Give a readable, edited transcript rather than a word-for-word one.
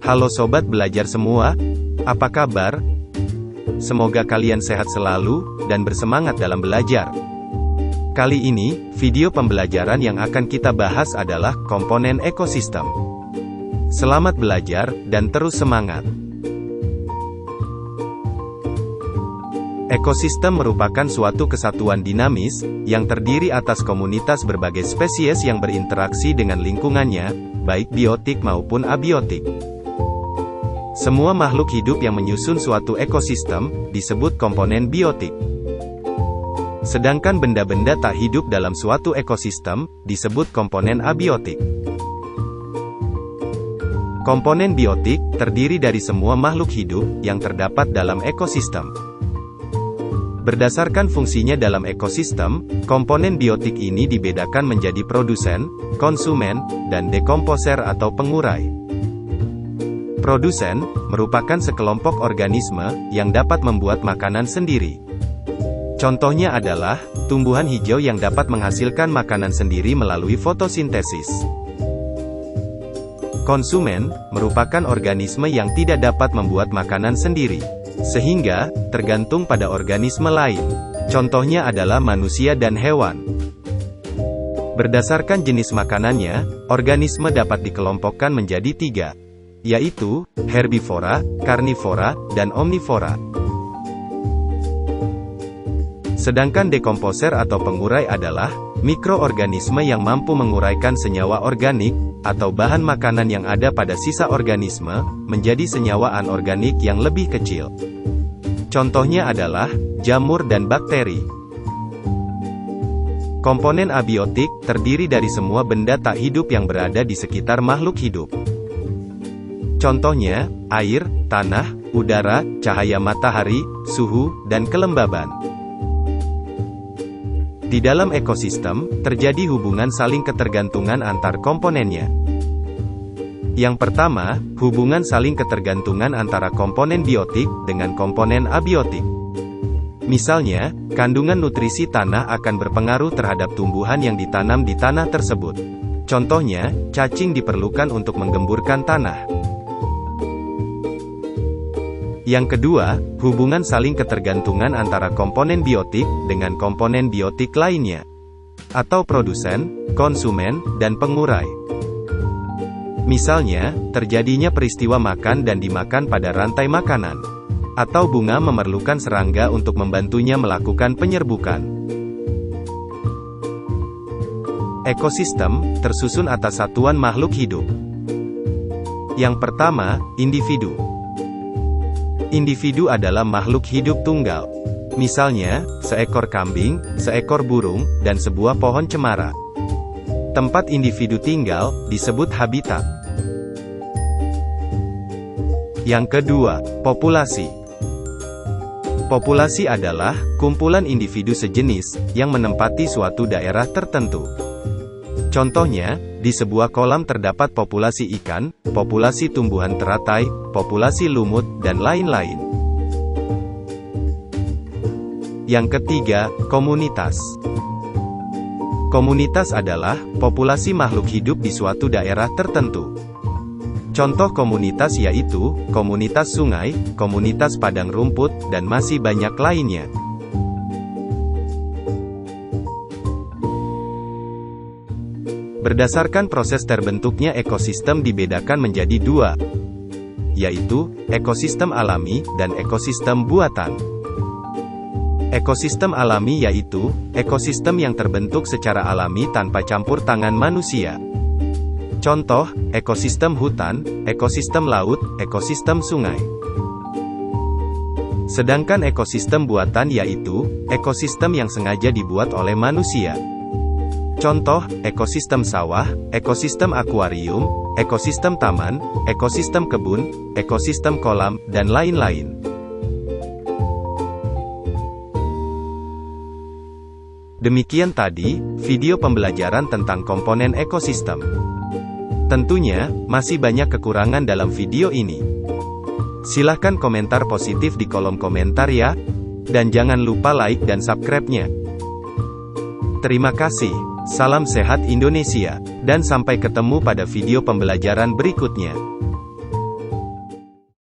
Halo sobat belajar semua, apa kabar? Semoga kalian sehat selalu, dan bersemangat dalam belajar. Kali ini, video pembelajaran yang akan kita bahas adalah komponen ekosistem. Selamat belajar, dan terus semangat. Ekosistem merupakan suatu kesatuan dinamis, yang terdiri atas komunitas berbagai spesies yang berinteraksi dengan lingkungannya, baik biotik maupun abiotik. Semua makhluk hidup yang menyusun suatu ekosistem, disebut komponen biotik. Sedangkan benda-benda tak hidup dalam suatu ekosistem, disebut komponen abiotik. Komponen biotik, terdiri dari semua makhluk hidup, yang terdapat dalam ekosistem. Berdasarkan fungsinya dalam ekosistem, komponen biotik ini dibedakan menjadi produsen, konsumen, dan dekomposer atau pengurai. Produsen, merupakan sekelompok organisme, yang dapat membuat makanan sendiri. Contohnya adalah, tumbuhan hijau yang dapat menghasilkan makanan sendiri melalui fotosintesis. Konsumen, merupakan organisme yang tidak dapat membuat makanan sendiri. Sehingga, tergantung pada organisme lain. Contohnya adalah manusia dan hewan. Berdasarkan jenis makanannya, organisme dapat dikelompokkan menjadi 3. Yaitu, herbivora, karnivora, dan omnivora. Sedangkan dekomposer atau pengurai adalah, mikroorganisme yang mampu menguraikan senyawa organik, atau bahan makanan yang ada pada sisa organisme, menjadi senyawa anorganik yang lebih kecil. Contohnya adalah, jamur dan bakteri. Komponen abiotik, terdiri dari semua benda tak hidup yang berada di sekitar makhluk hidup. Contohnya, air, tanah, udara, cahaya matahari, suhu, dan kelembaban. Di dalam ekosistem, terjadi hubungan saling ketergantungan antar komponennya. Yang pertama, hubungan saling ketergantungan antara komponen biotik dengan komponen abiotik. Misalnya, kandungan nutrisi tanah akan berpengaruh terhadap tumbuhan yang ditanam di tanah tersebut. Contohnya, cacing diperlukan untuk menggemburkan tanah. Yang kedua, hubungan saling ketergantungan antara komponen biotik dengan komponen biotik lainnya, atau produsen, konsumen, dan pengurai. Misalnya, terjadinya peristiwa makan dan dimakan pada rantai makanan, atau bunga memerlukan serangga untuk membantunya melakukan penyerbukan. Ekosistem tersusun atas satuan makhluk hidup. Yang pertama, individu. Individu adalah makhluk hidup tunggal. Misalnya, seekor kambing, seekor burung, dan sebuah pohon cemara. Tempat individu tinggal, disebut habitat. Yang kedua, populasi. Populasi adalah, kumpulan individu sejenis, yang menempati suatu daerah tertentu. Contohnya, di sebuah kolam terdapat populasi ikan, populasi tumbuhan teratai, populasi lumut, dan lain-lain. Yang ketiga, komunitas. Komunitas adalah, populasi makhluk hidup di suatu daerah tertentu. Contoh komunitas yaitu, komunitas sungai, komunitas padang rumput, dan masih banyak lainnya. Berdasarkan proses terbentuknya ekosistem dibedakan menjadi 2, yaitu, ekosistem alami, dan ekosistem buatan. Ekosistem alami yaitu, ekosistem yang terbentuk secara alami tanpa campur tangan manusia. Contoh, ekosistem hutan, ekosistem laut, ekosistem sungai. Sedangkan ekosistem buatan yaitu, ekosistem yang sengaja dibuat oleh manusia. Contoh, ekosistem sawah, ekosistem akuarium, ekosistem taman, ekosistem kebun, ekosistem kolam, dan lain-lain. Demikian tadi, video pembelajaran tentang komponen ekosistem. Tentunya, masih banyak kekurangan dalam video ini. Silahkan komentar positif di kolom komentar ya. Dan jangan lupa like dan subscribe-nya. Terima kasih. Salam sehat Indonesia. Dan sampai ketemu pada video pembelajaran berikutnya.